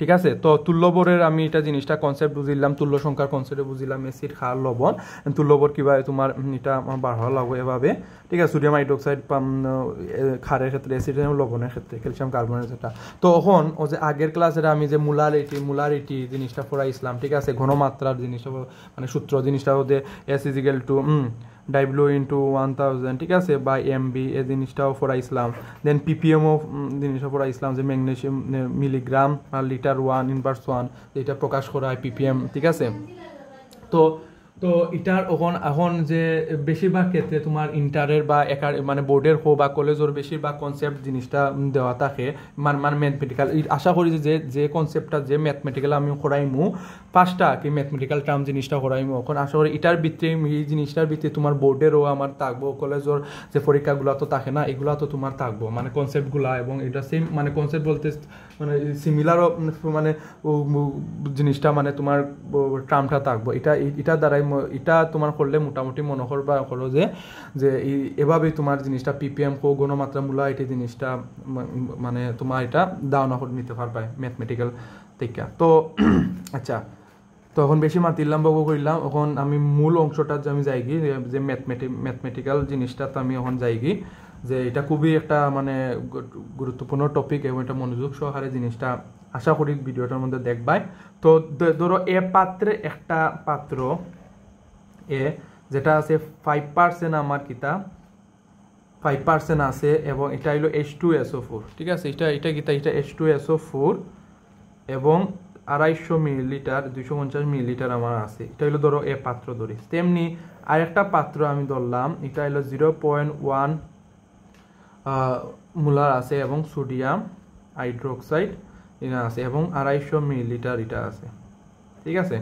ঠিক আছে। তো তুল্যবরের আমি এটা জিনিসটা কনসেপ্ট বুঝিলাম, তুল্য সংখ্যার কনসেপ্টে বুঝিলাম এসিড ক্ষার লবণ তুল্যবর কিভাবে তোমার এটা বার হওয়া লাগবে এভাবে, ঠিক আছে। সোডিয়াম হাইড্রোক্সাইড ক্ষারের ক্ষেত্রে, অ্যাসিড লবণের ক্ষেত্রে, ক্যালসিয়াম কার্বনেট যেটা। তো এখন ও যে আগের ক্লাসে আমি যে মুলারিটি জিনিসটা পড়াইছিলাম, ঠিক আছে, ঘনমাত্রার জিনিসটা মানে সূত্র জিনিসটা ওদের S = ডাব্লিউ ইন্টু 1000, ঠিক আছে, বাই এমবি এই জিনিসটাও পড়াইছিলাম। দেন পিপিএমও জিনিসটা পড়াইছিলাম যে ম্যাগনেসিয়াম মিলিগ্রাম আর লিটার 1/1 যেটা প্রকাশ করা হয় পিপিএম, ঠিক আছে। তো তো এটার এখন যে বেশিরভাগ ক্ষেত্রে তোমার ইন্টারের বা মানে বোর্ডের হো বা কলেজের বেশিরভাগ কনসেপ্ট জিনিসটা দেওয়া থাকে মানে ম্যাথমেটিক্যাল। আশা করি যে কনসেপ্টটা যে ম্যাথমেটিক্যাল আমি করাইমু 5টা কি ম্যাথমেটিক্যাল টার্ম জিনিসটা করাইমু, এখন আশা করি এটার ভিত্তি এই জিনিসটার ভিত্তি তোমার বোর্ডেরও আমার থাকবো, কলেজের যে পরীক্ষাগুলো তো থাকে না এগুলো তো তোমার থাকবো, মানে কনসেপ্টগুলা এবং এটা সেম মানে কনসেপ্ট বলতে মানে সিমিলারও মানে জিনিসটা মানে তোমার টার্মটা থাকবো। এটা দ্বারাই এটা তোমার করলে মোটামুটি মনে করবা করো যে এভাবেই তোমার জিনিসটা পিপিএম কো গণমাত্রা মূলা এটি জিনিসটা মানে তোমার এটা ধারণা করে নিতে পারবা ম্যাথমেটিক্যাল থেকে। তো আচ্ছা, তো এখন বেশি মাতিলাম বাবু করলাম, এখন আমি মূল অংশটা যে আমি যাইগি যে ম্যাথমেটিক্যাল জিনিসটা তো আমি এখন যাইগি যে এটা খুবই একটা মানে গুরুত্বপূর্ণ টপিক এবং এটা মনোযোগ সহকারে জিনিসটা আশা করি ভিডিওটার মধ্যে দেখবাই। তো ধরো পাত্রে একটা পাত্র যেটা আছে 5% আমার কিতা 5% আছে এবং এটা হলো H2SO4, ঠিক আছে। এটা H2SO4 এবং 250 মিলিলিটার 250 মিলিলিটার আমার আছে। এটা হলো ধরো পাত্র ধরি। তেমনি আরেকটা পাত্র আমি ধরলাম, এটা হলো 0.1 মোলার আছে এবং সোডিয়াম হাইড্রোক্সাইড এটা আছে এবং 250 মিলিলিটার এটা আছে, ঠিক আছে।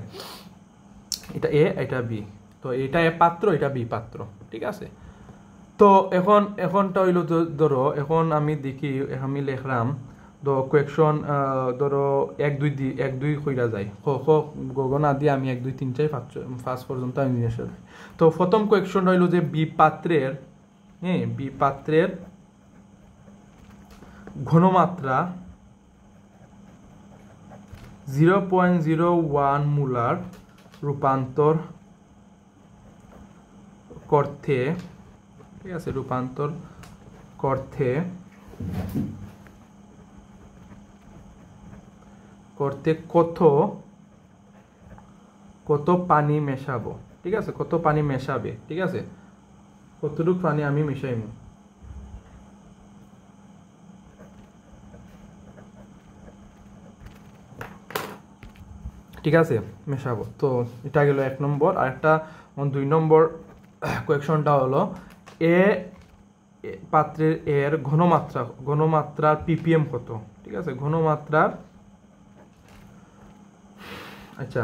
এটা এটা বি। তো এটা পাত্র, এটা বি পাত্র, ঠিক আছে। তো এখনটা হইলো ধরো এখন আমি দেখি আমি লিখলাম কোয়েকশন ধরো 1 2 কইরা যায় গগনা দিয়ে আমি 1 2 3 4 5 পর্যন্ত আমি জিনিস। তো প্রথম কোয়েকশন হইলো যে বি পাত্রের ঘনমাত্রা 0.01 মোলার রূপান্তর করতে, ঠিক আছে, রূপান্তর করতে কত পানি মেশাবো, ঠিক আছে, কত পানি মেশাবে, ঠিক আছে, কতটুকু পানি আমি মিশাইমু। ঠিক আছে, মেশাবো। তো এটা গেল 1 নম্বর। আর একটা 2 নম্বর কোয়েকশনটা হলো পাত্রের এর ঘনমাত্রার পিপিএম কত, ঠিক আছে, ঘনমাত্রার, আচ্ছা,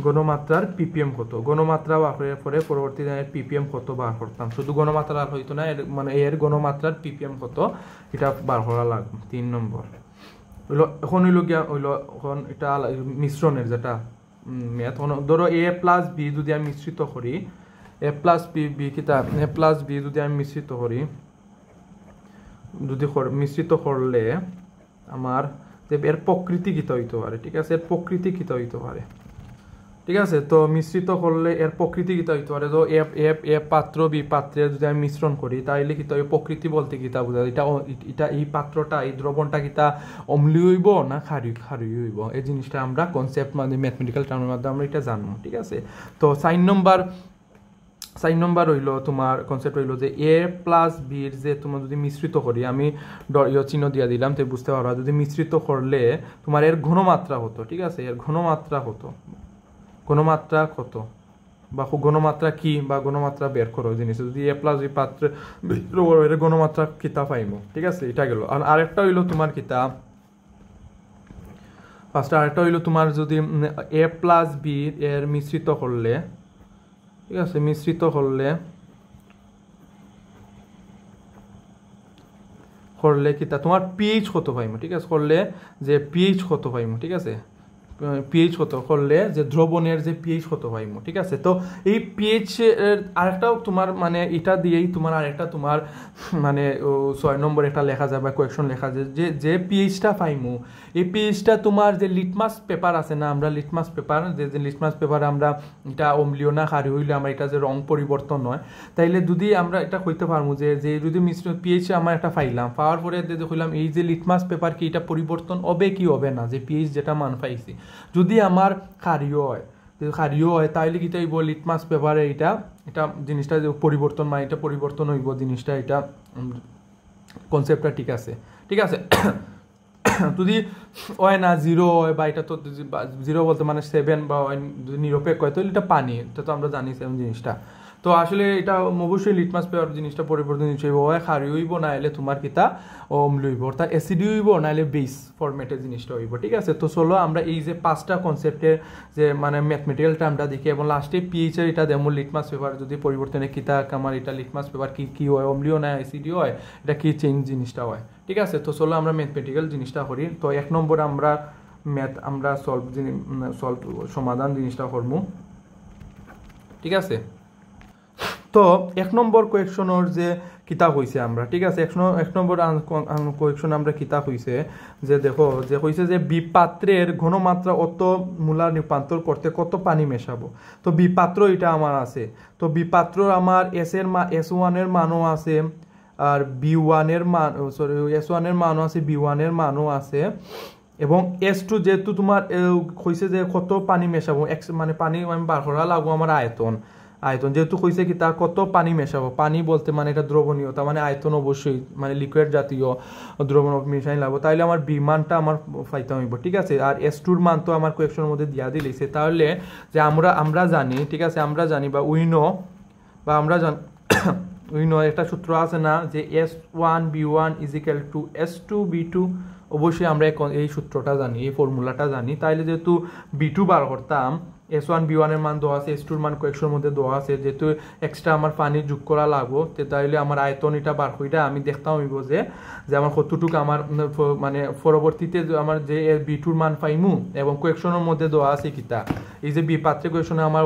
ঘনমাত্রার পিপিএম কত, ঘনমাত্রা বাড়ার পরে পরবর্তী পিপিএম কত বার করতাম, শুধু ঘনমাত্রা আর হইতো না, মানে এর ঘনমাত্রার পিপিএম কত এটা বার করা লাগবে। 3 নম্বর এখন এখন এটা মিশ্রণের যেটা ম্যাথ, ধরো A+B যদি আমি মিশ্রিত করি, A+B কিতা A+B যদি আমি মিশ্রিত করি, যদি মিশ্রিত করলে আমার এর প্রকৃতি কিতা হইতে পারে, ঠিক আছে, এর প্রকৃতি কিতা হইতে পারে, ঠিক আছে। তো মিশ্রিত করলে এর প্রকৃতি কিতা হইতে পারে, তো এ পাত্র বি পাত্রে যদি আমি মিশ্রণ করি তাইলে কিতা প্রকৃতি বলতে কিতা বোঝা, এটা এই পাত্রটা এই দ্রবণটা কিতা অম্লীয় হইব না ক্ষারীয় হইব, এই জিনিসটা আমরা কনসেপ্ট মানে ম্যাথমেটিক্যাল টার্মের মাধ্যমে আমরা এটা জানবো, ঠিক আছে। তো 4 নম্বর হইলো তোমার কনসেপ্ট হইলো যে A+B যে তোমার যদি মিশ্রিত করি, আমি চিহ্ন দিয়ে দিলাম তো বুঝতে পারবা, যদি মিশ্রিত করলে তোমার এর ঘনমাত্রা হতো, ঠিক আছে, এর ঘনমাত্রা হতো, ঘনমাত্রা কত বা ঘনমাত্রা কি বা ঘনমাত্রা বের করো জিনিস, যদি A+B পাত্রে এর ঘনমাত্রা কিতা পাইমো, ঠিক আছে। এটা গেল। আর আরেকটা হইলো তোমার কিতা ফার্স্ট, আরেকটা হইলো তোমার যদি A+B এর মিশ্রিত করলে, ঠিক আছে, মিশ্রিত করলে কিতা তোমার পিএইচ কত পাইমো, ঠিক আছে, করলে যে পিএইচ কত পাইমো, ঠিক আছে, পিএইচ কত করলে যে দ্রবণের যে পিএইচ কত পাইমু, ঠিক আছে। তো এই পিএইচ আরেকটাও তোমার মানে এটা দিয়েই তোমার আরেকটা তোমার মানে 6 নম্বর একটা লেখা যায় বা কোয়েকশন লেখা যায় যে যে পিএইচটা পাইমু এই পিএইচটা তোমার যে লিটমাস পেপার আছে না, আমরা লিটমাস পেপার যে লিটমাস পেপারে আমরা এটা অম্লীয় না ক্ষারীয় হইলে আমরা এটা যে রং পরিবর্তন হয়, তাইলে যদি আমরা এটা কইতে পারবো যে যে যদি মিশ্র পিএইচ আমরা একটা পাইলাম, পাওয়ার পরে দেখলাম এই যে লিটমাস পেপার কি এটা পরিবর্তন হবে কি হবে না, যে পিএইচ যেটা মান পাইছি যদি আমার ক্ষারীয় হয়, যদি ক্ষারীয় হয় তাহলে কি তাইব লিটমাস পেপারে এটা এটা জিনিসটা যে পরিবর্তন মানে এটা পরিবর্তন হইব জিনিসটা, এটা কনসেপ্টটা ঠিক আছে, ঠিক আছে। যদি হয় না 0 হয় বা এটা তো 0 বলতে মানে 7 বা যদি নিরপেক্ষ হয় তাহলে এটা পানি, এটা তো আমরা জানি সেম জিনিসটা। তো আসলে এটা অবশ্যই লিটমাস পেপার জিনিসটা পরিবর্তন হইব, হয় ক্ষারীয় হইব না হলে তোমার কিতা অম্ল হইব, অর্থাৎ অ্যাসিড হইব না হলে বেস ফরম্যাটের জিনিসটা হইব, ঠিক আছে। তো চলো আমরা এই যে 5টা কনসেপ্টের যে মানে ম্যাথমেটিক্যাল টার্মটা দেখি এবং লাস্টে পিএইচের এটা যেমন লিটমাস পেপার যদি পরিবর্তনে কিতা আমার এটা লিটমাস পেপার কি কি হয়, অম্লীয় না অ্যাসিডীয় হয়, এটা কি চেঞ্জ জিনিসটা হয়, ঠিক আছে। তো চলো আমরা ম্যাথমেটিক্যাল জিনিসটা করি। তো 1 নম্বর আমরা ম্যাথ আমরা সলভ সমাধান জিনিসটা করবো, ঠিক আছে। তো 1 নম্বর কোয়েকশনের যে কিতাব হইছে আমরা, ঠিক আছে, 1 নম্বর কোয়েকশন আমরা কিতাব হইছে যে দেখো যে হইছে যে বিপাত্রের ঘনমাত্রা অত মূলার রূপান্তর করতে কত পানি মেশাবো। তো বিপাত্র এটা আমার আছে, তো বিপাত্র আমার S1 এর মানও আছে আর B1 এর মান S1 এর মানও আছে, B1 এর মানও আছে এবং S2 যেহেতু তোমার হইছে যে কত পানি মেশাবো মানে পানি আমি বার করা লাগবো আমার আয়তন যেহেতু কইছে কি তা কত পানি মেশাবো, পানি বলতে মানে এটা দ্রবণীয়, তার মানে আয়তন অবশ্যই মানে লিকুইড জাতীয় দ্রবণ মিশাই লাগবো, তাইলে আমার বি মানটা আমার পাইতে হইব, ঠিক আছে। আর S2 মান তো আমার কোয়েকশনের মধ্যে দিয়া দিলেছে, তাহলে যে আমরা জানি, ঠিক আছে, আমরা জানি বা উইনো বা আমরা জানি উইনো একটা সূত্র আছে না যে S1 B1 = S2 B2, অবশ্যই আমরা এই সূত্রটা জানি, এই ফর্মুলাটা জানি। তাইলে যেহেতু B2 বার করতাম, S1 B1 এর মান দেওয়া আছে, S2 এর মান কোয়েকশনের মধ্যে দেওয়া আছে, যেহেতু এক্সট্রা আমার পানি যোগ করা লাগবো, তাইলে আমার আয়তন এটা বার কইরা আমি দেখতাম হইব যে আমার কতটুকু আমার মানে পরবর্তীতে আমার যে B2 মান পাইমু এবং কোয়েকশনের মধ্যে দেওয়া আছে কিতা এই যে বিপাত্রে কোয়েকশনে আমার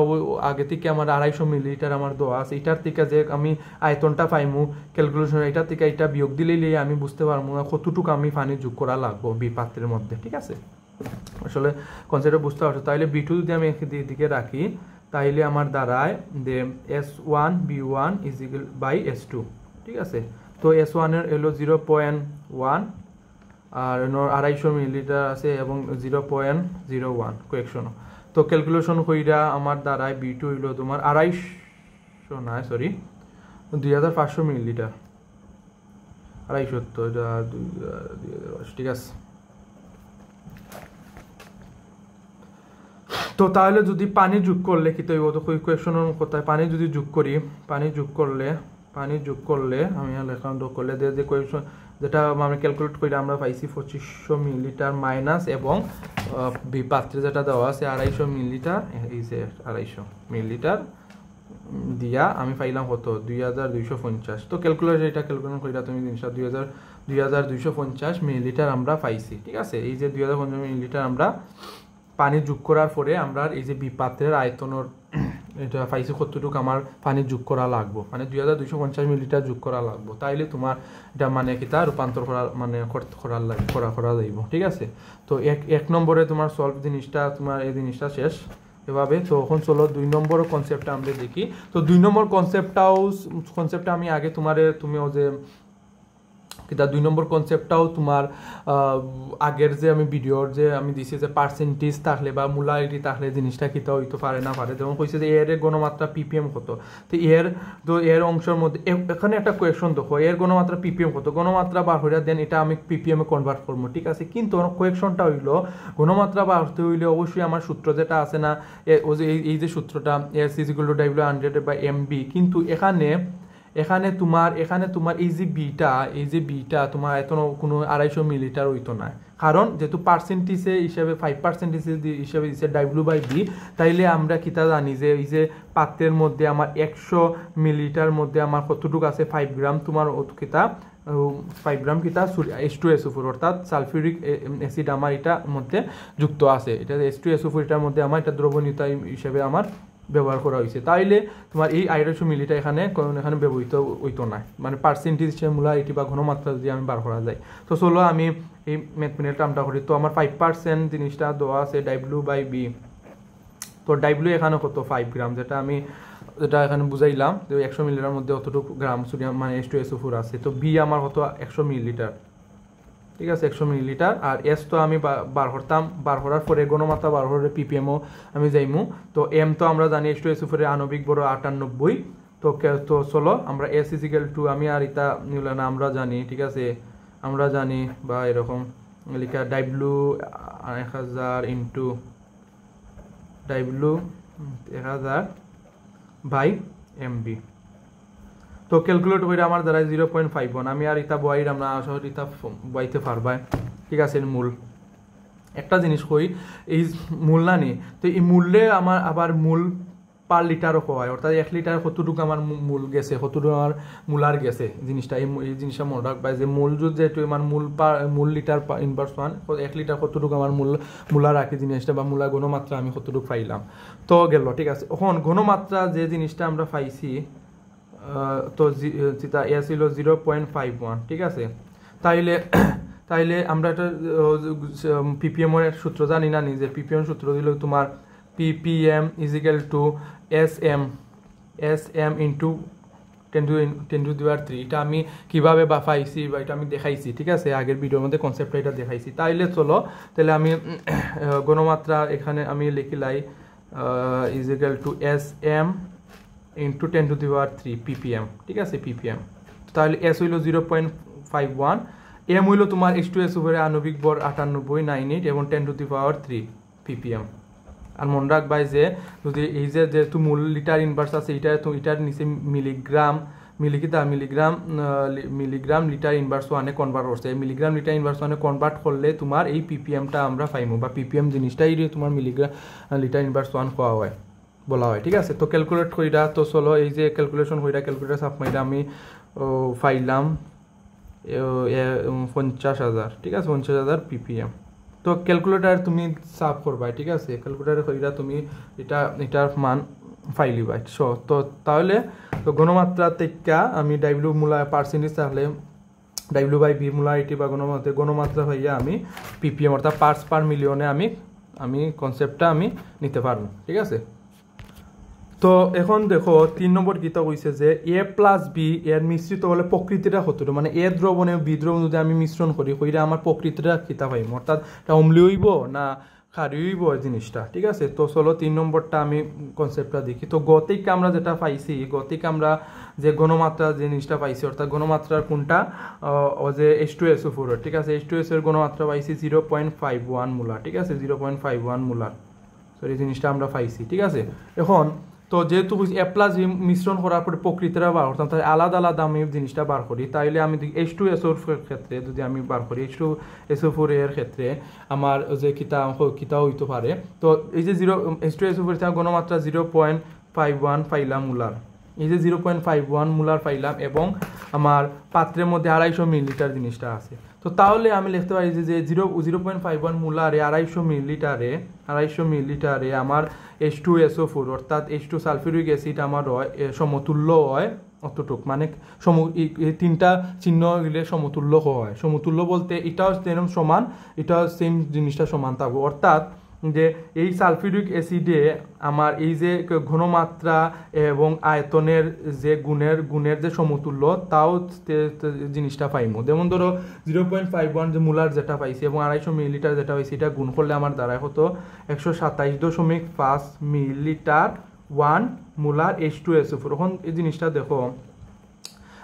আগে থেকে আমার 250 মিলিলিটার আমার দেওয়া আছে, এটার থেকে যে আমি আয়তনটা পাইমু ক্যালকুলেশন এটার থেকে এটা বিয়োগ দিলেই আমি বুঝতে পারবো কতটুকু আমি পানি যোগ করা লাগবো বিপাত্রের মধ্যে, ঠিক আছে। আসলে কনসেপ্টটা বুঝতে পারছো। তাইলে B2 যদি আমি দিকে রাখি তাইলে আমার দাঁড়ায় যে S1 B1 = S2, ঠিক আছে। তো S1 এর হলো 0.1 আর 250 মিলিলিটার আছে এবং 0.01 কোয়েকশন। তো ক্যালকুলেশন কইরা আমার দাঁড়ায় B2 হইলো তোমার 250 না সরি 2500 মিলিলিটার, 250 তো 2000 ঠিক আছে। তো তাহলে যদি পানি যোগ করলে কি তো কোয়েকশনের কোথায় পানি যদি যোগ করি, পানি যোগ করলে আমি লেখান যোগ করলে যে কোয়েকশন যেটা আমরা ক্যালকুলেট করি আমরা পাইছি 2500 মিলিলিটার মাইনাস এবং বিপাত্রে যেটা দেওয়া আছে 250 মিলিলিটার, এই যে 250 মিলিলিটার দিয়া আমি পাইলাম কত 2250। তো ক্যালকুলেশন এটা ক্যালকুলেশন কইরা তুমি জিনিসটা 2250 মিলিলিটার আমরা পাইছি, ঠিক আছে। এই যে 2050 মিলিলিটার আমরা পানি যোগ করার পরে আমরা এই যে বিপাত্রের আয়তনের এটা পাইছি কতটুকু আমার পানি যোগ করা লাগবো, মানে 2250 মিলিলিটার যোগ করা লাগবো, তাইলে তোমার এটা মানে কি তা রূপান্তর করা মানে করা যাইব, ঠিক আছে। তো 1 নম্বরে তোমার সলভ জিনিসটা তোমার এই জিনিসটা শেষ এভাবে। তো এখন চলো 2 নম্বর কনসেপ্টটা আমরা দেখি। তো 2 নম্বর কনসেপ্টটা আমি আগে তুমিও যে কিতা 2 নম্বর কনসেপ্টটাও তোমার আগের যে আমি ভিডিওর যে আমি দিছি যে পার্সেন্টেজ থাকলে বা মোলারিটি থাকলে জিনিসটা কিতা হইতে পারে না পারে, যেমন কইছে যে এর গণমাত্রা ppm কত, তো এর অংশের মধ্যে এখানে একটা কোয়েকশন দেখো এর গণমাত্রা ppm কত, গণমাত্রা বার হইরা দেন এটা আমি ppm এ কনভার্ট করবো, ঠিক আছে। কিন্তু কোয়েকশনটা হইলো গণমাত্রা বার হতে হইলে অবশ্যই আমার সূত্র যেটা আছে না এই যে সূত্রটা S = W100/MB, কিন্তু এখানে তোমার এই যে বিটা তোমার এত কোনো 250 মিলিলিটার হইতো না, কারণ যেহেতু পার্সেন্টেজে হিসাবে 5% হিসাবে দিচ্ছে W/B, তাইলে আমরা কিতা জানি যে এই যে পাত্রের মধ্যে আমার 100 মিলিলিটার মধ্যে আমার কতটুকু আছে 5 গ্রাম তোমার কিতা 5 গ্রাম কিতা H2SO4 অর্থাৎ সালফিউরিক অ্যাসিড আমার এটা মধ্যে যুক্ত আছে। এটা H2SO4 এটার মধ্যে আমার এটা দ্রবণীয়তা হিসেবে আমার ব্যবহার করা হয়েছে। তাইলে তোমার এই 250 মিলিটা এখানে ব্যবহৃত হইতো না, মানে পার্সেন্টেজ মোলারিটি বা ঘনমাত্রা যদি আমি বার করা যায়। তো চলো আমি এই ম্যাথমেটিক্যাল টার্মটা করি। তো আমার 5% জিনিসটা দেওয়া আছে W/B। তো W এখানে কত 5 গ্রাম, যেটা এখানে বুঝাইলাম যে 100 মিলিটার মধ্যে অতটুকু গ্রাম সোডিয়াম মানে H2SO4 আছে। তো B আমার কত 100 মিলিলিটার, ঠিক আছে 100 মিলিলিটার। আর S তো আমি বার করার পরে ঘনমাত্রা বার করে ppmও আমি যাইমু। তো M তো আমরা জানি H2SO4 এর আণবিক ভর 98। তো চলো আমরা S = আমি আর এটা নিল না, আমরা জানি, ঠিক আছে আমরা জানি বা এরকম লিখা W1000 ইন্টু W1000/MB। তো ক্যালকুলেট করে আমার দ্বারা 0.51। আমি আর ইতা বয়াইরাম না, আসলে ইতা বয়াইতে পারবাই, ঠিক আছে। মূল একটা জিনিস কই, এই মূল না নি, তো এই মূল্যে আমার আবার মূল পার লিটারও হয়, অর্থাৎ 1 লিটার কতটুকু আমার মূল গেছে, কতটুকু আমার মূলার গেছে জিনিসটা, এই জিনিসটা মনে রাখবা যে মূল যেহেতু আমার মূল লিটার ইনভার্স 1, 1 লিটার কতটুকু আমার মূলার রাখি জিনিসটা বা মূলার ঘনমাত্রা আমি কতটুকু পাইলাম। তো গেল, ঠিক আছে। এখন ঘনমাত্রা যে জিনিসটা আমরা পাইছি, তো যেটা এ ছিল 0.51, ঠিক আছে। তাইলে আমরা একটা ppm এর সূত্র জানি না, নিজের ppm সূত্র দিল তোমার ppm = sm ইন্টু 10⁻³ এটা আমি কিভাবে বা পাইছি বা এটা আমি দেখাইছি, ঠিক আছে, আগের ভিডিওর মধ্যে কনসেপ্টটা এটা দেখাইছি। তাইলে চলো, তাহলে আমি ঘনমাত্রা এখানে আমি লিখিলাই sm ইন্টু 10⁻³ ppm, ঠিক আছে ppm। তাহলে S হইল 0.51, M হইল তোমার H2SO4 এর আণবিক ভর 9898 এবং 10⁻³ ppm। আর মনে রাখবাই যে যদি এই যে যেহেতু মূল লিটার ইনভার্স আছে, এটার নিচে মিলিগ্রাম লিটার ইনভার্স 1 এ কনভার্ট করছে। মিলিগ্রাম লিটার ইনভার্স 1 এ কনভার্ট করলে তোমার এই ppmটা আমরা পাইমু, বা ppm জিনিসটাই তোমার মিলিগ্রাম লিটার ইনভার্স 1 কোয়া হয় বলা হয়, ঠিক আছে। তো ক্যালকুলেট কইরা, তো চলো এই যে ক্যালকুলেশন কইরা ক্যালকুলেটর সাপ মাইরা আমি পাইলাম 50,000, ঠিক আছে 50,000 ppm। তো ক্যালকুলেটর তুমি সাফ করবা, ঠিক আছে, ক্যালকুলেটর কইরা তুমি এটার মান পাইলিবা। তো তাহলে তো ঘনমাত্রা থেকে আমি W মূলার পার্সেন্টেজ, তাহলে W/B মোলারিটি বা ঘনমাত্রা হইয়া আমি ppm অর্থাৎ পার্টস পার মিলিয়নে আমি কনসেপ্টটা আমি নিতে পারবো, ঠিক আছে। তো এখন দেখো 3 নম্বর কিতা কইছে যে A+B এর মিশ্রিত হলে প্রকৃতিটা কতটুকু, মানে A দ্রবণ এবং B দ্রবণ যদি আমি মিশ্রণ করি কইরা আমার প্রকৃতিটা কিতা পাইম, অর্থাৎ এটা অম্লীয় হইব না ক্ষারীয় হইব জিনিসটা, ঠিক আছে। তো চলো 3 নম্বরটা আমি কনসেপ্টটা দেখি। তো গতিক আমরা যেটা পাইছি, গতিক আমরা যে ঘনমাত্রা জিনিসটা পাইছি, অর্থাৎ ঘনমাত্রার কোনটা যে H2SO4, ঠিক আছে, H2SO এর ঘনমাত্রা পাইছি 0.51 মোলার, ঠিক আছে 0.51 মোলার, সরি জিনিসটা আমরা পাইছি, ঠিক আছে। এখন তো যেহেতু A+B মিশ্রণ করার পরে প্রকৃতিটা বার করতাম, তাহলে আলাদা আলাদা আমি জিনিসটা বার করি, তাইলে আমি H2SO4 এর ক্ষেত্রে যদি আমি বার করি, H2SO4 এর ক্ষেত্রে আমার যে কিতা হইতে পারে, তো এই যে H2SO4 এর ঘনমাত্রা 0.51 পাইলাম মোলার, এই যে 0.51 মোলার পাইলাম, এবং আমার পাত্রের মধ্যে 250 মিলিলিটার জিনিসটা আছে। তো তাহলে আমি লিখতে পারি যে 0.51 মোলারে 250 মিলিলিটারে আমার H2SO4 অর্থাৎ H2 সালফিউরিক অ্যাসিড আমার হয় সমতুল্য হয় অতটুক, মানে তিনটা চিহ্ন দিলে সমতুল্য হয়। সমতুল্য বলতে এটাও যেরকম সমান, এটা সেম জিনিসটা সমান থাকবে, অর্থাৎ যে এই সালফিউরিক অ্যাসিডে আমার এই যে ঘনমাত্রা এবং আয়তনের যে গুণের যে সমতুল্য, তাও জিনিসটা পাইমু। যেমন ধরো 0.51 যে মোলার যেটা পাইছি এবং 250 মিলিলিটার যেটা পাইছি, এটা গুণ করলে আমার দ্বারা হতো 127.5 মিলিলিটার 1 মোলার H2SO4। এখন এই জিনিসটা দেখো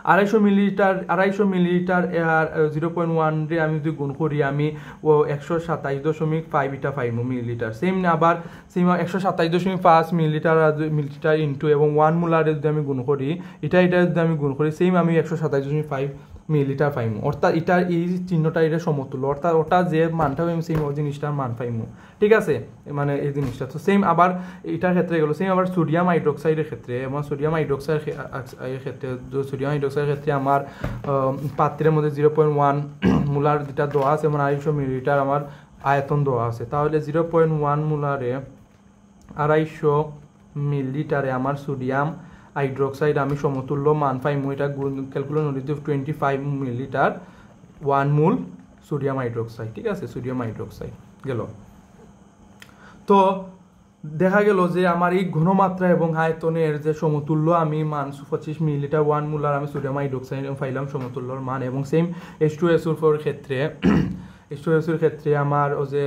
250 মিলিলিটার আর 0.1 রে আমি যদি গুণ করি আমি 127.5 এটা পাইমু মিলিলিটার। সেম আবার 127.5 মিলিলিটার ইন্টু এবং 1 মোলারে যদি আমি গুণ করি, এটা যদি আমি গুণ করি, সেম আমি 127.5 মিলিলিটার পাইমু, অর্থাৎ এটা এই চিহ্নটা এটা সমতুল্য, অর্থাৎ ওটা যে মানটা পাইমু সেম ওই জিনিসটার মান পাইমু, ঠিক আছে, মানে এই জিনিসটা তো সেম। আবার এটার ক্ষেত্রে গেলো সেম আবার সোডিয়াম হাইড্রোক্সাইডের ক্ষেত্রে, এবং সোডিয়াম হাইড্রোক্সাইডের ক্ষেত্রে সোডিয়াম হাইড্রোক্সাইডের ক্ষেত্রে আমার পাত্রের মধ্যে 0.1 মোলার যেটা দেওয়া আছে, মানে 250 মিলিলিটার আমার আয়তন দেওয়া আছে, তাহলে 0.1 মোলারে 250 মিলিলিটারে আমার সোডিয়াম হাইড্রোক্সাইড আমি সমতুল্য মান পাইমু, এটা ক্যালকুলেশন নদীতে 25 মিলিলিটার 1 মোল সোডিয়াম হাইড্রোক্সাইড, ঠিক আছে, সোডিয়াম হাইড্রোক্সাইড গেল। তো দেখা গেল যে আমার এই ঘনমাত্রা এবং আয়তনের যে সমতুল্য আমি মান 25 মিলিলিটার 1 মোলার আমি সোডিয়াম হাইড্রোক্সাইড পাইলাম সমতুল্যর মান, এবং সেম H2SO4 ক্ষেত্রে H2SO4 ক্ষেত্রে আমার ও যে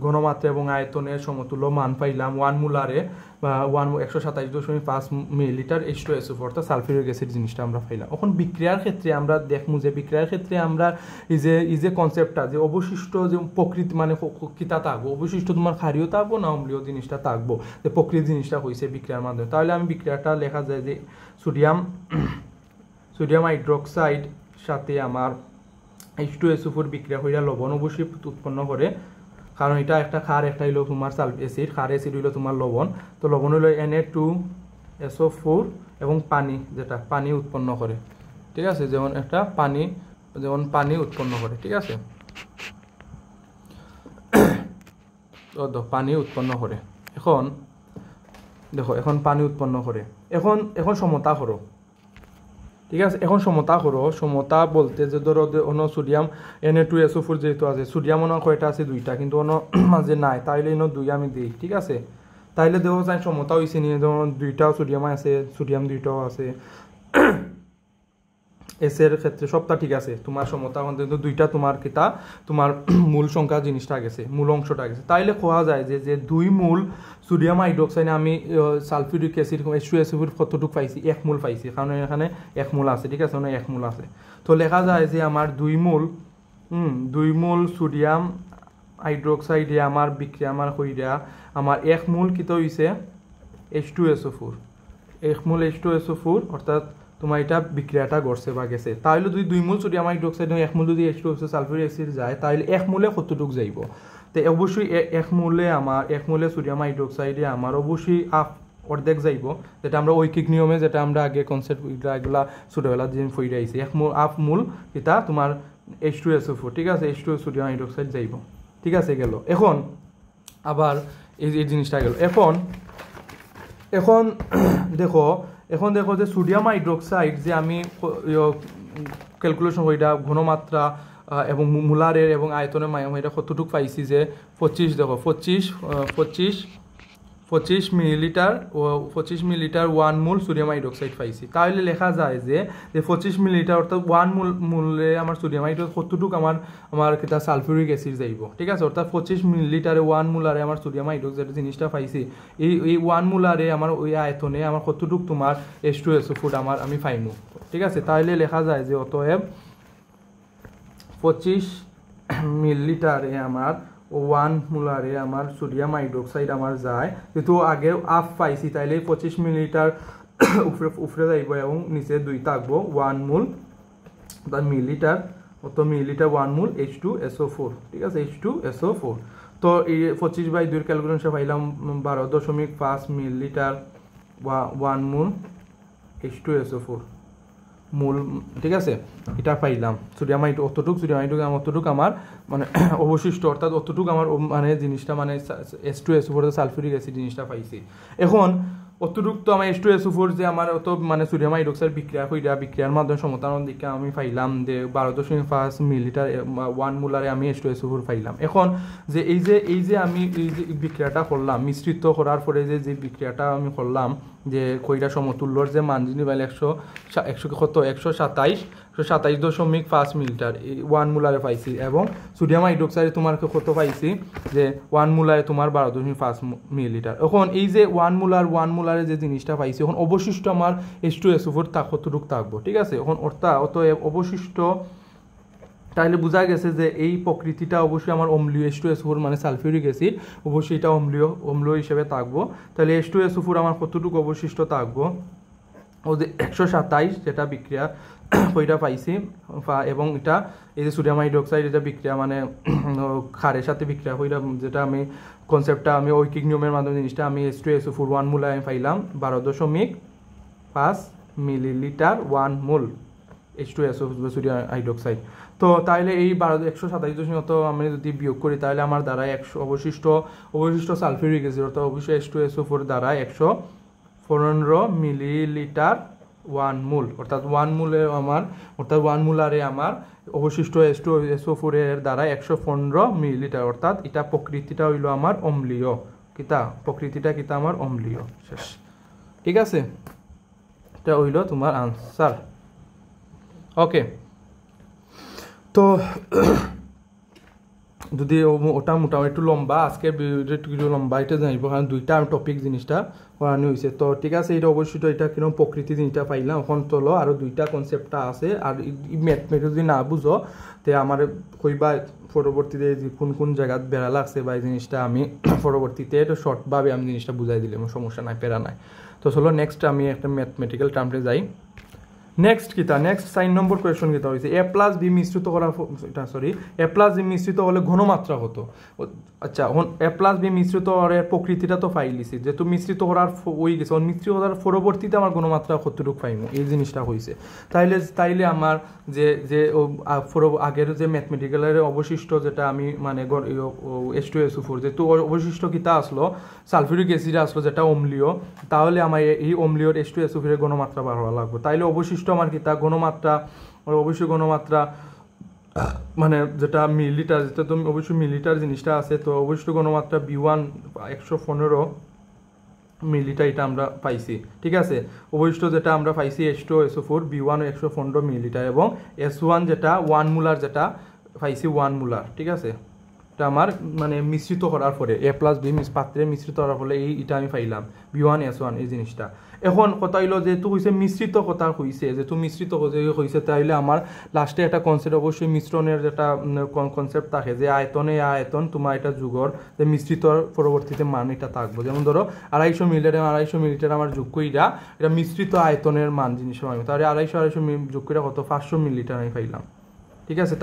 ঘনমাত্রা এবং আয়তনের সমতুল্য মান পাইলাম 1 মোলারে বা 127.5 মিলিলিটার H2SO4 অর্থাৎ সালফিউরিক অ্যাসিড জিনিসটা আমরা পাইলাম। এখন বিক্রিয়ার ক্ষেত্রে আমরা দেখমু যে বিক্রিয়ার ক্ষেত্রে আমরা এই যে কনসেপ্টটা যে অবশিষ্ট যে প্রকৃতি মানে কিতা থাকবো, অবশিষ্ট তোমার ক্ষারীয় থাকবো না অম্লীয় জিনিসটা থাকবো, যে প্রকৃতি জিনিসটা হয়েছে বিক্রিয়ার মাধ্যমে, তাহলে আমি বিক্রিয়াটা লেখা যায় যে সোডিয়াম হাইড্রোক্সাইড সাথে আমার H2SO4 বিক্রিয়া হইয়া লবণ অবশ্যই উৎপন্ন করে, কারণ এটা একটা ক্ষার, একটা হইলো তোমার সালফিউরিক অ্যাসিড, ক্ষার অ্যাসিড হইলো তোমার লবণ, তো লবণ হইলো Na2SO4 এবং পানি, যেটা পানি উৎপন্ন করে, ঠিক আছে, যেমন একটা পানি উৎপন্ন করে, ঠিক আছে, পানি উৎপন্ন করে। এখন দেখো এখন পানি উৎপন্ন করে, এখন সমতা করো, ঠিক আছে, এখন সমতা করো। সমতা বলতে যে ধরো অন্য সোডিয়াম Na2SO4 যেহেতু আছে, সোডিয়াম অন্য কয়টা আছে 2টা, কিন্তু অন্য মাঝে নাই, তাইলে এনে 2 আমি দিই, ঠিক আছে, তাইলে দেখো যায় সমতা হয়েছে নিয়ে, যেমন 2টাও সোডিয়াম আছে, সোডিয়াম 2টাও আছে, এসের ক্ষেত্রে সবটা ঠিক আছে, তোমার সমতা কিন্তু 2টা তোমার কিতা তোমার মূল সংখ্যা জিনিসটা গেছে, মূল অংশটা গেছে, তাইলে কোয়া যায় যে 2 মোল সোডিয়াম হাইড্রোক্সাইড আমি সালফিউরিক অ্যাসিড H2SO4 কতটুকু পাইছি, 1 মোল পাইছি, কারণ এখানে 1 মোল আছে, ঠিক আছে, 1 মোল আছে, তো লেখা যায় যে আমার 2 মোল সোডিয়াম হাইড্রোক্সাইডে আমার বিক্রিয়া আমার কইরা আমার 1 মোল কিতো হইছে H2SO4, 1 মোল H2SO4 অর্থাৎ তোমার এটা বিক্রিয়াটা ঘটছে বা গেছে, তাহলে যদি 2 মোল সোডিয়াম হাইড্রোক্সাইড 1 মোল যদি H2SO সালফিউরিক অ্যাসিড যায়, তাহলে 1 মোলে কতটুকু যাইব, তো অবশ্যই 1 মোলে সোডিয়াম হাইড্রোক্সাইডে আমার অবশ্যই অর্ধেক যাইব, যেটা আমরা ঐকিক নিয়মে যেটা আমরা আগে কনসেপ্ট এগুলা ছোটবেলা যে ফইরা আইছি, 1 মোল এটা তোমার H2SO4, ঠিক আছে, H2 সোডিয়াম হাইড্রোক্সাইড যাইব, ঠিক আছে গেল। এখন আবার এই জিনিসটা গেল, এখন দেখো যে সোডিয়াম হাইড্রোক্সাইড যে আমি ক্যালকুলেশন কইরা ঘনমাত্রা এবং মোলারের এবং আয়তনের মাধ্যমে এটা কতটুকু পাইছি যে 25 মিলিলিটার 1 মোল সোডিয়াম হাইড্রোক্সাইড পাইছি, তাহলে লেখা যায় যে 25 মিলিলিটার অর্থাৎ 1 মোলে আমার সোডিয়াম হাইড্রোক্সাইড কতটুকু আমার কিতা সালফিউরিক অ্যাসিড যাইব, ঠিক আছে, অর্থাৎ 25 মিলিলিটারে 1 মোলারে আমার সোডিয়াম হাইড্রোক্সাইড জিনিসটা পাইছি, এই 1 মোলারে আমার ওই আয়তনে আমার কতটুকু তোমার H2SO4 আমি পাইমু, ঠিক আছে, তাহলে লেখা যায় যে অতএব 25 মিলিলিটারে আমার 1 মোলারে আমার সোডিয়াম হাইড্রোক্সাইড আমার যায়, যেহেতু আগে আফ পাইছি, তাইলে 25 মিলিলিটার উপরে যাইব এবং নিচে 2 থাকবো 1 মোল মিলিলিটার 1 মোল H2SO4, ঠিক আছে, H2SO4, তো এই 25/2 ক্যালকুলেশন পাইলাম 12.5 মিলিলিটার 1 মোল H2SO4 মূল, ঠিক আছে, এটা পাইলাম সোডিয়াম অতটুক আমার মানে অবশিষ্ট, অর্থাৎ অতটুক আমার মানে জিনিসটা মানে H2SO4 সালফিউরিক অ্যাসিড জিনিসটা পাইছি। এখন অতটুক তো আমার H2SO4 যে আমার অত মানে সোডিয়াম হাইড্রোক্সাইড বিক্রিয়ার মাধ্যমে সমতার দিকে আমি পাইলাম যে 12.5 মিলিলিটার 1 মোলারে আমি H2SO4 পাইলাম। এখন যে এই যে আমি এই যে বিক্রিয়াটা করলাম, মিশ্রিত করার পরে যে বিক্রিয়াটা আমি করলাম, যে কইরা সমতুল্যর যে মান যিনি পাইলে 127.5 মিলিলিটার 1 মোলারে পাইছি, এবং সোডিয়াম হাইড্রোক্সাইড তোমার কত পাইছি যে 1 মোলারে তোমার 12.5 মিলিলিটার। এখন এই যে 1 মোলারে যে জিনিসটা পাইছি, এখন অবশিষ্ট আমার H2SO4 কতটুকু থাকবো, ঠিক আছে, এখন অতএব অবশিষ্ট তাহলে বোঝা গেছে যে এই প্রকৃতিটা অবশ্যই আমার অম্লীয় H2SO4 মানে সালফিউরিক অ্যাসিড, অবশ্যই এটা অম্লীয় হিসেবে থাকবো, তাহলে H2SO4 আমার কতটুকু অবশিষ্ট থাকবো, ও যে 127 যেটা বিক্রিয়া ওইটা পাইছি এবং এটা এই যে সোডিয়াম হাইড্রোক্সাইড এটা বিক্রিয়া মানে ক্ষারের সাথে বিক্রিয়া ওইটা যেটা আমি কনসেপ্টটা আমি ঐকিক নিয়মের মাধ্যমে জিনিসটা আমি H2SO4 1 মোল আমি পাইলাম 12.5 মিলিলিটার 1 মোল H2SO সোডিয়াম হাইড্রোক্সাইড। তো তাহলে এই 127 তো আমি যদি বিয়োগ করি তাহলে আমার দ্বারা 100 অবশিষ্ট সালফিউরিক অ্যাসিড অর্থাৎ অবশ্যই H2SO4 দ্বারা 115 মিলিলিটার 1 মোল অর্থাৎ 1 মোলে আমার অর্থাৎ 1 মোলারে আমার অবশিষ্ট H2SO4 এর দ্বারা 115 মিলিলিটার অর্থাৎ এটা প্রকৃতিটা হইল আমার অম্লীয় প্রকৃতিটা আমার অম্লীয় শেষ। ঠিক আছে, এটা হইল তোমার আনসার। ওকে, তো যদি ওটা মোটামুটি একটু লম্বা আজকের ভিডিওটা একটু লম্বা এটা জানিব কারণ দুইটা টপিক জিনিসটা পড়ানো হয়েছে। তো ঠিক আছে, এটা অবশ্যই এটা কিরকম প্রকৃতি জিনিসটা পাইলাম এখন তোলো আরও দুইটা কনসেপ্টটা আছে আর ম্যাথমেটিক্স যদি না বুঝো তে আমার কইবা পরবর্তীতে কোন জায়গাত বেড়া লাগছে বা এই জিনিসটা আমি পরবর্তীতে একটু শর্টভাবে আমি জিনিসটা বুঝাই দিলে সমস্যা নাই, পেরা নাই। তো চলো নেক্সট আমি একটা ম্যাথমেটিক্যাল টার্মে যাই। নেক্সট 4 নম্বর কোয়েশন কিতা হয়েছে এ প্লাস বি মিশ্রিত করা এ প্লাস বি মিশ্রিত হলে ঘনমাত্রা হতো। আচ্ছা, এখন এ প্লাস বি মিশ্রিত হওয়ার প্রকৃতিটা তো ফাইলিছি যেহেতু মিশ্রিত করার ওই গেছে মিশ্রিত করার পরবর্তীতে আমার ঘনমাত্রা কতটুকু পাইমু এই জিনিসটা হয়েছে। তাইলে আমার যে আগের যে ম্যাথমেটিক্যালের অবশিষ্ট যেটা আমি মানে H2SO4 যেহেতু অবশিষ্ট কিতা আসলো সালফিউরিক অ্যাসিড আসলো যেটা অম্লীয়, তাহলে আমার এই অম্লীয় H2SO4 এর ঘনমাত্রা বাড়ানো লাগবে। তাইলে অবশিষ্ট আমার কিতা ঘনমাত্রা অবশ্যই ঘনমাত্রা মানে যেটা মিলিলিটার যেটা তো অবশ্যই মিলিলিটার জিনিসটা আছে তো অবশ্যই ঘনমাত্রা B1 115 মিলিলিটার এটা আমরা পাইছি। ঠিক আছে, অবশিষ্ট যেটা আমরা পাইছি H2SO4 B1 115 মিলিলিটার এবং S1 যেটা 1 মোলার যেটা পাইছি 1 মোলার। ঠিক আছে, এটা আমার মানে মিশ্রিত করার পরে এ প্লাস বি পাত্রে মিশ্রিত করার ফলে এটা আমি পাইলাম B1 S1 এই জিনিসটা। এখন কথা হইলো যেহেতু হয়েছে মিশ্রিত কথা হয়েছে যেহেতু মিশ্রিত হয়েছে তাইলে আমার লাস্টে একটা কনসেপ্ট অবশ্যই মিশ্রণের যেটা কনসেপ্ট থাকে যে আয়তন তোমার এটা যুগর যে মিশ্রিত পরবর্তীতে মান এটা থাকবো। যেমন ধরো 250 মিলিলিটার আমার যোগ কইরা এটা মিশ্রিত আয়তনের মান জিনিস আমি তাহলে 250 যোগ করে কত 500 মিলিলিটার আমি পাইলাম। ঠিক আছে,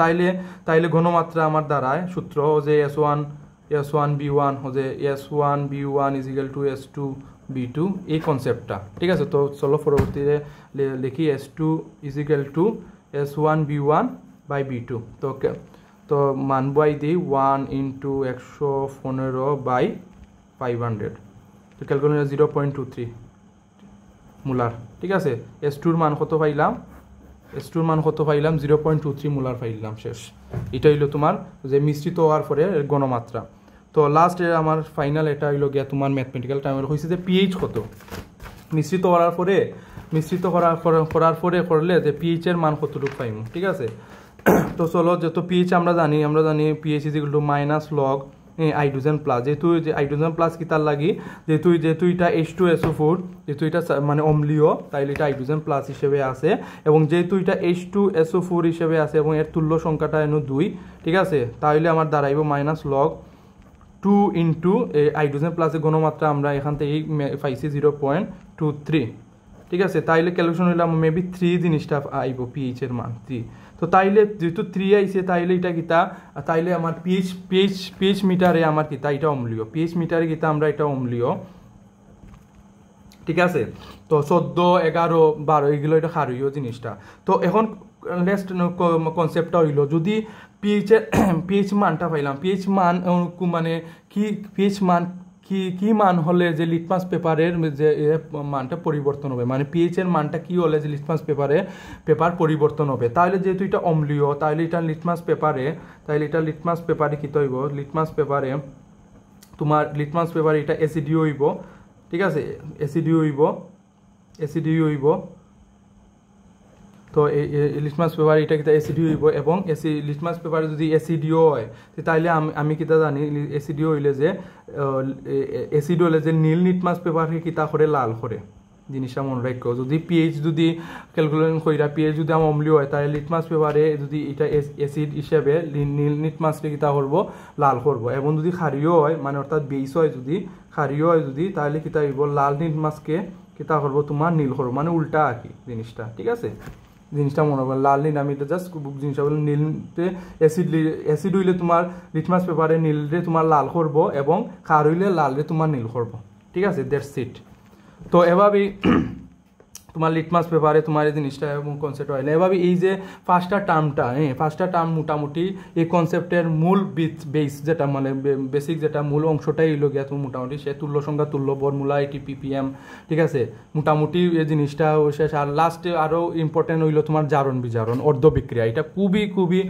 তাইলে ঘনমাত্রা আমার দ্বারায় সূত্র যে S1 B1 যে S1 B1 = S2 B2 এই কনসেপ্টটা। ঠিক আছে, তো চলো পরবর্তীতে লিখি S2 = S1 B1 by B2। তো মান বই দিই 1 × 115/500 তো ক্যালকুলেশন 0.23 মোলার। ঠিক আছে, S2 মান কত পাইলাম 0.23 মোলার পাইলাম শেষ। এটা হইলো তোমার যে মিশ্রিত হওয়ার পরে ঘনমাত্রা। তো লাস্ট আমার ফাইনাল এটা হইলো গিয়া তোমার ম্যাথমেটিক্যাল টাইম হয়েছে যে পিএইচ কত মিশ্রিত করার পরে করলে যে পিএইচ এর মান কতটুকু পাইমু। ঠিক আছে, তো চলো যেহেতু পিএইচ আমরা জানি পিএইচ = log হাইড্রোজেন প্লাস যেহেতু যে হাইড্রোজেন প্লাস কি তার লাগি যেহেতু এটা H2SO4 যেহেতু এটা মানে অম্লীয় তাইলে এটা হাইড্রোজেন প্লাস হিসেবে আছে এবং যেহেতু এটা H2SO4 হিসেবে আছে এবং এর তুল্য সংখ্যাটা এনো 2। ঠিক আছে, তাহলে আমার দাঁড়াইব -log 2 × হাইড্রোজেন প্লাসের ঘনমাত্রা আমরা এখান থেকে পাইছি 0.23। ঠিক আছে, তাইলে ক্যালকুলেশন হইলাম মেবি 3 জিনিসটা আইব পিএইচ এর মান 3। তো তাইলে যেহেতু 3 আইছে তাইলে এটা কিতা তাইলে আমার পিএইচ মিটারে আমার কিতা এটা অম্লীয় পিএইচ মিটারে কিতা আমরা এটা অম্লীয়। ঠিক আছে, তো 14 11 12 এগুলো এটা ক্ষারীয় জিনিসটা। তো এখন নেক্সট কনসেপ্টটা হইলো যদি পিএইচ মানটা পাইলাম পিএইচ মান মানে কি মান হলে যে লিটমাস পেপারের যে মানটা পরিবর্তন হবে মানে পিএইচ এর মানটা কি হলে যে লিটমাস পেপার পরিবর্তন হবে। তাহলে যেহেতু এটা অম্লীয় তাহলে এটা লিটমাস পেপারে কি হইব লিটমাস পেপারে এটা অ্যাসিডিও হইব। ঠিক আছে, অ্যাসিডিও হইব তো লিটমাস পেপার এটা কিতা অ্যাসিডিও হইব এবং লিটমাস পেপারে যদি অ্যাসিডিও হয় তাইলে আমি কিতা জানি অ্যাসিডিও হইলে যে নীল লিটমাস পেপারকে কিতা করে লাল করে জিনিসটা মনে রাখো। যদি পিএইচ যদি ক্যালকুলেশন কইরা পিএইচ যদি আমার অম্লীয় হয় তাহলে লিটমাস পেপারে যদি এটা অ্যাসিড হিসেবে নীল লিটমাসকে কিতা করব লাল করব এবং যদি ক্ষারীয় হয় মানে অর্থাৎ বেস হয় যদি তাহলে কিতা হইব লাল লিটমাসকে কিতা করব তোমার নীল করব মানে উল্টা আর কি জিনিসটা। ঠিক আছে, জিনিসটা মনে করবেন লাল নীল আমি এটা জাস্ট জিনিসটা বলে নীলতে অ্যাসিড হইলে তোমার লিটমাস পেপারে নীলরে তোমার লাল করবো এবং খার হইলে লালরে তোমার নীল করবো, ঠিক আছে, দ্যাটস ইট। তো এভাবেই তোমার লিটমাস পেপারে তোমার এই জিনিসটা এবং কনসেপ্ট হয় না। এভাবে এই যে ফার্স্টটা টার্ম মোটামুটি এই কনসেপ্টের মূল বেস যেটা মানে বেসিক যেটা মূল অংশটাই হইল গিয়া তুমি মোটামুটি সে তুল্য সংখ্যা তুল্য বর্মূলা এটি পিপিএম, ঠিক আছে, মোটামুটি এই জিনিসটা শেষ। আর লাস্টে আরও ইম্পর্টেন্ট হইলো তোমার জারণ বিজারণ অর্ধ বিক্রিয়া, এটা খুবই খুবই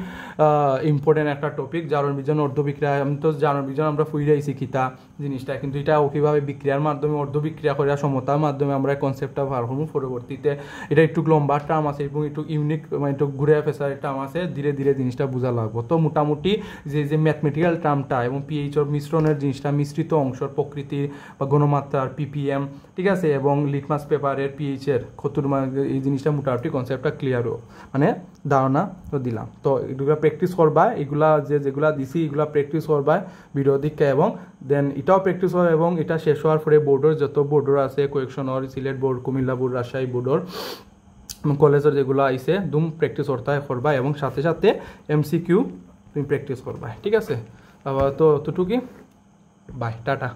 ইম্পর্টেন্ট একটা টপিক। জারণ বিজারণ অর্ধ বিক্রিয়া, আমি তো জারণ বিজারণ আমরা ফুইরাইছি কিতা জিনিসটা, কিন্তু এটা কীভাবে বিক্রিয়ার মাধ্যমে অর্ধ বিক্রিয়া করে সমতার মাধ্যমে আমরা কনসেপ্টটা ভার করবো। পরবর্তীতে এটা একটু লম্বা টার্ম আছে এবং একটু ইউনিক মানে একটু ঘুরে ফেসার টার্ম আছে, ধীরে ধীরে জিনিসটা বোঝা লাগবো। তো মোটামুটি যে ম্যাথমেটিক্যাল টার্মটা এবং পিএইচর মিশ্রণের জিনিসটা মিশ্রিত অংশর প্রকৃতি বা গণমাত্রার পিপিএম, ঠিক আছে, এবং লিটমাস পেপারের পিএইচের কতটুকু এই জিনিসটা মোটামুটি কনসেপ্টটা ক্লিয়ার মানে ধারণা তো দিলাম। তো এগুলো প্র্যাকটিস করবা, এগুলা যেগুলা দিছি এগুলা প্র্যাকটিস করবা ভিডিও দিকে, এবং দেন এটাও প্র্যাকটিস হয় এবং এটা শেষ হওয়ার পরে বোর্ডের যত বোর্ডর আছে কোয়েকশনর সিলেট বোর্ড, কুমিল্লা বোর্ড, রাজশাহী বোর্ডর কলেজের যেগুলো আইসে দুম প্র্যাকটিস করবা এবং সাথে সাথে এমসিকিউ তুমি প্র্যাকটিস করবা, ঠিক আছে। আবার তো অতটুকুই, বাই, টাটা।